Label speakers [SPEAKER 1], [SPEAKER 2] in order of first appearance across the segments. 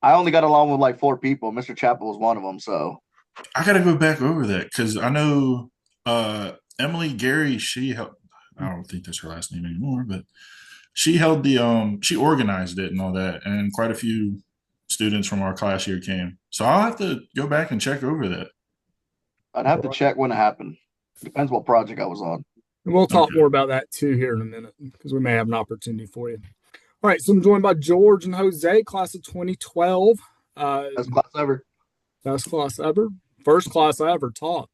[SPEAKER 1] I only got along with like four people. Mr. Chappell was one of them. So
[SPEAKER 2] I gotta go back over that because I know Emily Gary. She helped. I don't think that's her last name anymore, but she held the she organized it and all that, and quite a few students from our class here came. So I'll have to go back and check over that.
[SPEAKER 1] I'd have to check when it happened. Depends what project I was on.
[SPEAKER 3] And we'll talk more
[SPEAKER 2] Okay.
[SPEAKER 3] about that too here in a minute because we may have an opportunity for you. All right, so I'm joined by George and Jose, class of 2012.
[SPEAKER 1] Best class ever.
[SPEAKER 3] Best class ever, first class I ever taught.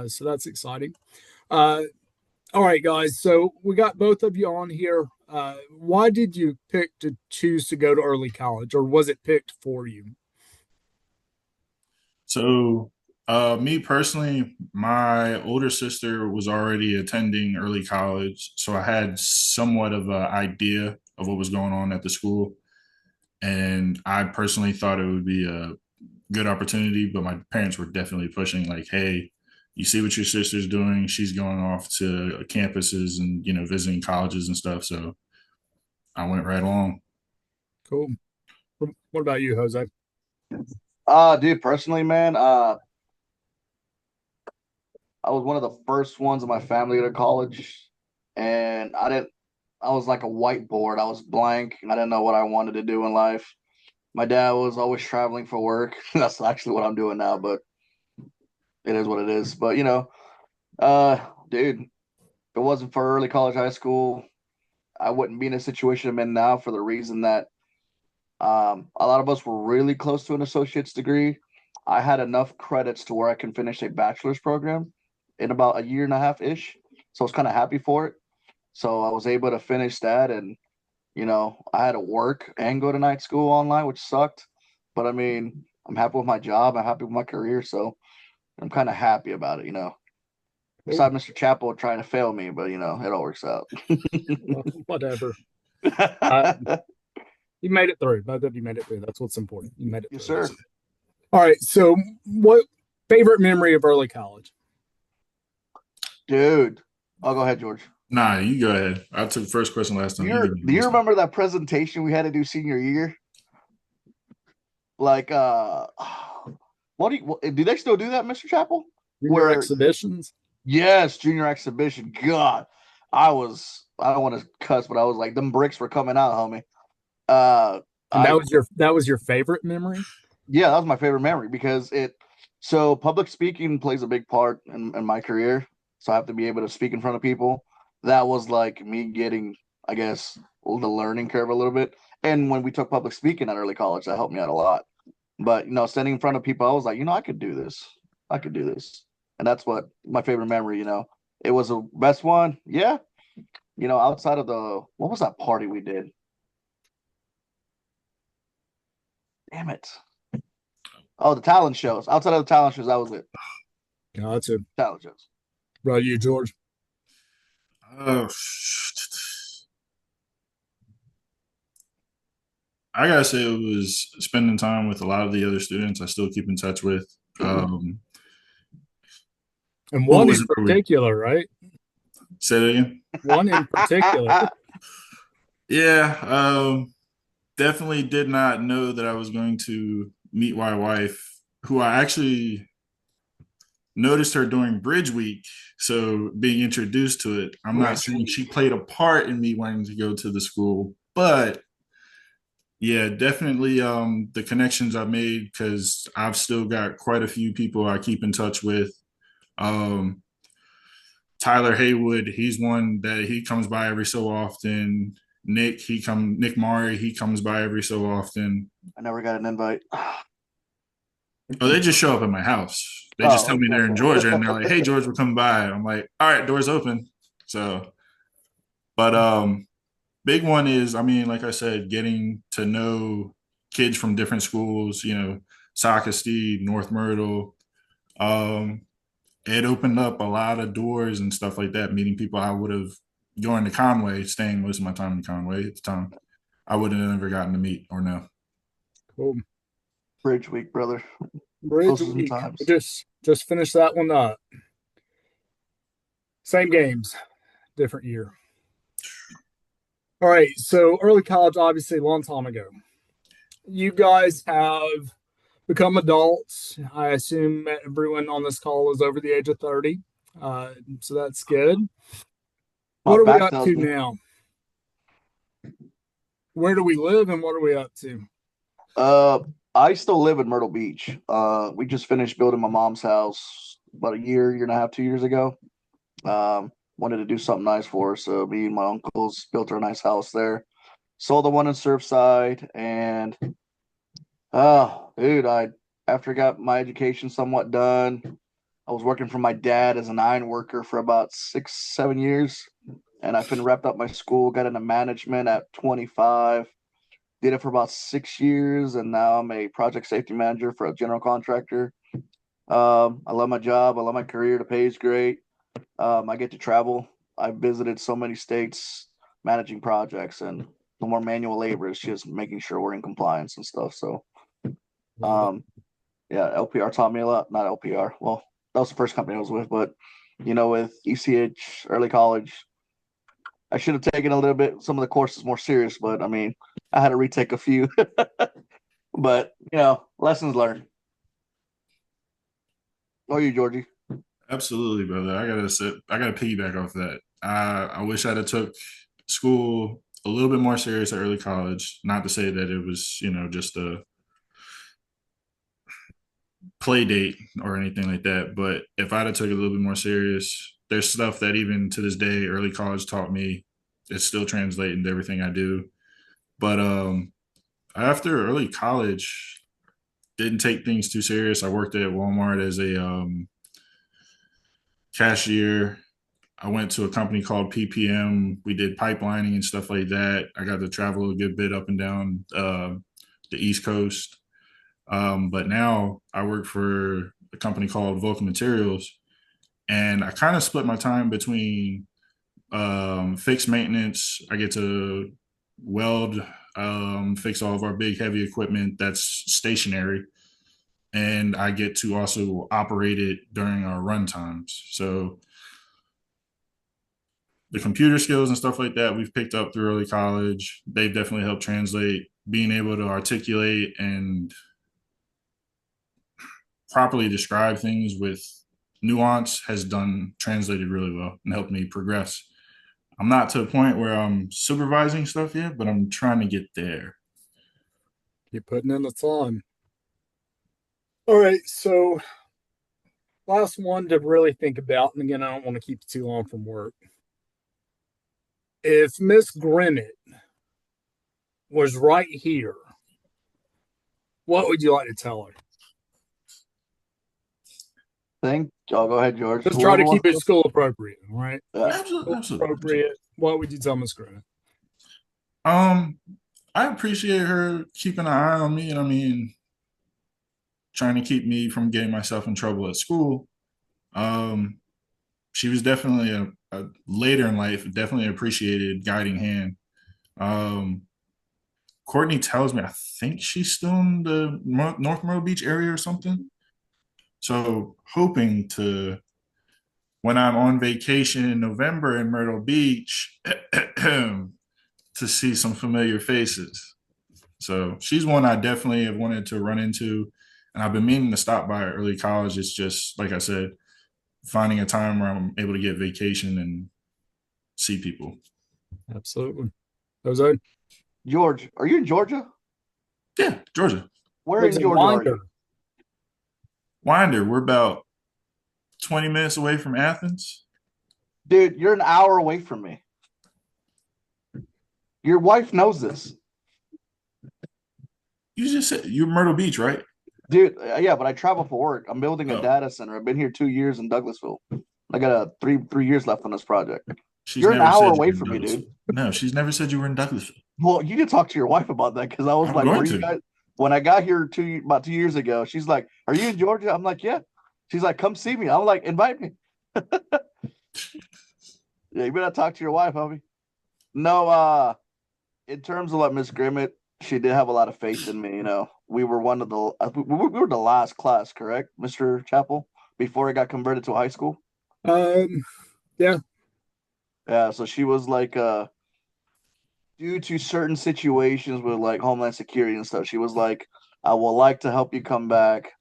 [SPEAKER 3] So that's exciting. Uh, all right, guys. So we got both of you on here. Why did you pick to choose to go to early college, or was it picked for you?
[SPEAKER 2] So, me personally, my older sister was already attending early college, so I had somewhat of an idea of what was going on at the school, and I personally thought it would be a good opportunity. But my parents were definitely pushing, like, "Hey, you see what your sister's doing? She's going off to campuses and visiting colleges and stuff." So I went right along.
[SPEAKER 3] Cool. What about you, Jose?
[SPEAKER 1] Dude, personally, man, I was one of the first ones in my family to go to college, and I was like a whiteboard. I was blank. I didn't know what I wanted to do in life. My dad was always traveling for work. That's actually what I'm doing now, but it is what it is. But dude, if it wasn't for early college, high school, I wouldn't be in a situation I'm in now for the reason that a lot of us were really close to an associate's degree. I had enough credits to where I can finish a bachelor's program in about a year and a half ish. So I was kind of happy for it. So I was able to finish that, and I had to work and go to night school online, which sucked. But I mean, I'm happy with my job. I'm happy with my career, so I'm kind of happy about it.
[SPEAKER 3] Cool.
[SPEAKER 1] Besides Mr. Chappell trying to fail me, but it all works out.
[SPEAKER 3] Well, whatever. Uh, you made it through. Both of you made it through. That's what's important. You made it
[SPEAKER 1] Yes,
[SPEAKER 3] through.
[SPEAKER 1] sir.
[SPEAKER 3] All right. So, what favorite memory of early college?
[SPEAKER 1] Dude. I'll go ahead, George.
[SPEAKER 2] Nah, you go ahead. I took the first question last time. You give me
[SPEAKER 1] Do you
[SPEAKER 2] this one.
[SPEAKER 1] remember that presentation we had to do senior year? Like, do they still do that, Mr. Chappell?
[SPEAKER 3] Junior
[SPEAKER 1] Where,
[SPEAKER 3] exhibitions?
[SPEAKER 1] yes, junior exhibition. God, I don't want to cuss, but I was like, them bricks were coming out, homie. Uh,
[SPEAKER 3] And
[SPEAKER 1] I,
[SPEAKER 3] that was your favorite memory?
[SPEAKER 1] yeah, that was my favorite memory because so public speaking plays a big part in my career. So I have to be able to speak in front of people. That was like me getting, I guess, the learning curve a little bit. And when we took public speaking at early college, that helped me out a lot. But standing in front of people, I was like, I could do this. I could do this. And that's what my favorite memory. It was the best one. Yeah. Outside of the what was that party we did? Damn it. Oh, the talent shows. Outside of the talent shows, that was it.
[SPEAKER 3] Gotcha.
[SPEAKER 1] Talent shows.
[SPEAKER 3] Right, you, George.
[SPEAKER 2] Uh, I gotta say it was spending time with a lot of the other students I still keep in touch with.
[SPEAKER 3] And
[SPEAKER 2] What
[SPEAKER 3] one
[SPEAKER 2] was
[SPEAKER 3] in
[SPEAKER 2] it? Where we
[SPEAKER 3] particular, right?
[SPEAKER 2] say that again?
[SPEAKER 3] One in particular.
[SPEAKER 2] Yeah, definitely did not know that I was going to meet my wife, who I actually noticed her during Bridge Week. So being introduced to it, I'm not
[SPEAKER 1] Bridge
[SPEAKER 2] saying she
[SPEAKER 1] week.
[SPEAKER 2] played a part in me wanting to go to the school, but yeah, definitely the connections I've made because I've still got quite a few people I keep in touch with. Um, Tyler Haywood, he's one that he comes by every so often. Nick Mari, he comes by every so often.
[SPEAKER 1] I never got an invite.
[SPEAKER 2] Oh, they just show up at my house. They just tell
[SPEAKER 1] Oh,
[SPEAKER 2] me they're in Georgia and they're like, "Hey,
[SPEAKER 1] okay.
[SPEAKER 2] George, we're coming by." I'm like, "All right, doors open." So, but big one is, I mean, like I said, getting to know kids from different schools. Sockasty, North Myrtle. Um, it opened up a lot of doors and stuff like that. Meeting people I would have going to Conway, staying most of my time in Conway at the time. I would have never gotten to meet or know.
[SPEAKER 3] Cool.
[SPEAKER 1] Bridge week, brother.
[SPEAKER 3] Bridge
[SPEAKER 1] Those are some
[SPEAKER 3] week. We
[SPEAKER 1] times.
[SPEAKER 3] just finished that one up. Same games, different year. All right. So early college, obviously, a long time ago. you guys have become adults. I assume everyone on this call is over the age of 30. So that's good.
[SPEAKER 1] My
[SPEAKER 3] What are we
[SPEAKER 1] back
[SPEAKER 3] up
[SPEAKER 1] tells
[SPEAKER 3] to
[SPEAKER 1] me.
[SPEAKER 3] now? Where do we live and what are we up to?
[SPEAKER 1] Uh, I still live in Myrtle Beach. We just finished building my mom's house about a year and a half, 2 years ago. Wanted to do something nice for her, so me and my uncles built her a nice house there. Sold the one in Surfside, and oh, dude, I after I got my education somewhat done, I was working for my dad as an iron worker for about 6, 7 years, and I fin wrapped up my school, got into management at 25. Did it for about 6 years, and now I'm a project safety manager for a general contractor. I love my job. I love my career. The pay is great. I get to travel. I've visited so many states managing projects, and the more manual labor is just making sure we're in compliance and stuff. So,
[SPEAKER 3] Love it.
[SPEAKER 1] um, yeah, LPR taught me a lot. Not LPR. Well, that was the first company I was with, but with ECH, early college, I should have taken a little bit some of the courses more serious, but I mean, I had to retake a few. But lessons learned. Oh, you, Georgie?
[SPEAKER 2] Absolutely, brother. I gotta piggyback off that. I wish I'd have took school a little bit more serious at early college. Not to say that it was, just a play date or anything like that. But if I'd have took it a little bit more serious, there's stuff that even to this day, early college taught me. It's still translating to everything I do. But after early college, didn't take things too serious. I worked at Walmart as a cashier. I went to a company called PPM. We did pipelining and stuff like that. I got to travel a good bit up and down the East Coast. But now I work for a company called Vulcan Materials, and I kind of split my time between fixed maintenance. I get to weld, fix all of our big heavy equipment that's stationary, and I get to also operate it during our run times. So the computer skills and stuff like that we've picked up through early college, they've definitely helped translate. Being able to articulate and properly describe things with nuance has done translated really well and helped me progress. I'm not to the point where I'm supervising stuff yet, but I'm trying to get there.
[SPEAKER 3] Keep putting in the time. All right. So, last one to really think about. And again, I don't want to keep you too long from work. If Miss Grimmett was right here, what would you like to tell her?
[SPEAKER 1] I'll go ahead, George.
[SPEAKER 3] Just try to
[SPEAKER 1] Whoever
[SPEAKER 3] keep
[SPEAKER 1] wants
[SPEAKER 3] it
[SPEAKER 1] to.
[SPEAKER 3] school appropriate, all right?
[SPEAKER 1] Yeah.
[SPEAKER 3] Keep it
[SPEAKER 2] Absolutely,
[SPEAKER 3] school
[SPEAKER 2] absolutely, absolutely.
[SPEAKER 3] appropriate. What would you tell Miss Grimmett?
[SPEAKER 2] Um, I appreciate her keeping an eye on me, and I mean, trying to keep me from getting myself in trouble at school. Um, she was definitely a later in life, definitely appreciated guiding hand. Um, Courtney tells me I think she's still in the North Myrtle Beach area or something. So hoping to when I'm on vacation in November in Myrtle Beach to see some familiar faces. So she's one I definitely have wanted to run into, and I've been meaning to stop by early college. It's just like I said, finding a time where I'm able to get vacation and see people.
[SPEAKER 3] Absolutely. Jose
[SPEAKER 1] George, are you in Georgia?
[SPEAKER 2] Yeah, Georgia.
[SPEAKER 1] Where
[SPEAKER 3] lives
[SPEAKER 1] in
[SPEAKER 3] in
[SPEAKER 1] Georgia are
[SPEAKER 3] Winder.
[SPEAKER 1] you?
[SPEAKER 2] Winder, we're about 20 minutes away from Athens.
[SPEAKER 1] Dude, you're an hour away from me. Your wife knows this.
[SPEAKER 2] You just said you're Myrtle Beach, right?
[SPEAKER 1] Dude, yeah, but I travel for work. I'm building a
[SPEAKER 2] Oh,
[SPEAKER 1] data center. I've been here 2 years in Douglasville. I got a three years left on this project.
[SPEAKER 2] she's
[SPEAKER 1] You're an
[SPEAKER 2] never
[SPEAKER 1] hour
[SPEAKER 2] said you
[SPEAKER 1] away
[SPEAKER 2] were in
[SPEAKER 1] from me, dude.
[SPEAKER 2] Douglasville. No, she's never said you were in Douglasville.
[SPEAKER 1] Well, you can talk to your wife about that because I was
[SPEAKER 2] I'm
[SPEAKER 1] like,
[SPEAKER 2] going
[SPEAKER 1] "Where you
[SPEAKER 2] to.
[SPEAKER 1] guys?" When I got here about 2 years ago, she's like, "Are you in Georgia?" I'm like, "Yeah." She's like, "Come see me." I'm like, "Invite me." Yeah, you better talk to your wife, homie. No, in terms of like Miss Grimmett, she did have a lot of faith in me. We were one of the we were the last class, correct, Mr. Chappell, before it got converted to a high school.
[SPEAKER 3] Um, yeah,
[SPEAKER 1] Yeah, so she was like due to certain situations with like Homeland Security and stuff, she was like, I would like to help you come back,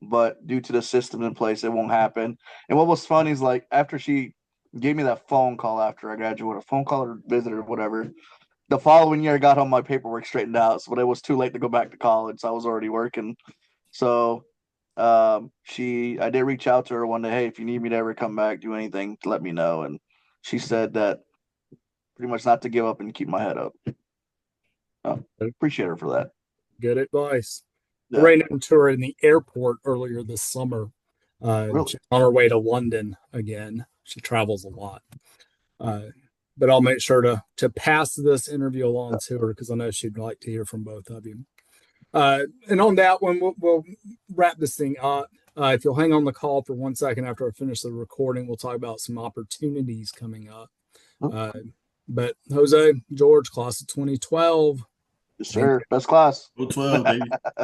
[SPEAKER 1] but due to the system in place, it won't happen. And what was funny is like after she gave me that phone call after I graduated, a phone call or visit or whatever, the following year I got all my paperwork straightened out. So but it was too late to go back to college. So I was already working. So I did reach out to her one day, hey, if you need me to ever come back, do anything, let me know. And she said that pretty much not to give up and keep my head up. Appreciate her for that.
[SPEAKER 3] Good advice. I
[SPEAKER 1] Yeah.
[SPEAKER 3] ran into her in the airport earlier this summer.
[SPEAKER 1] Really?
[SPEAKER 3] She's on her way to London again. She travels a lot. But I'll make sure to pass this interview along to her because I know she'd like to hear from both of you. And on that one, we'll wrap this thing up. If you'll hang on the call for 1 second after I finish the recording, we'll talk about some opportunities coming up. But Jose, George, class of 2012.
[SPEAKER 1] Yes, sir. Best class.
[SPEAKER 2] Go 12, baby.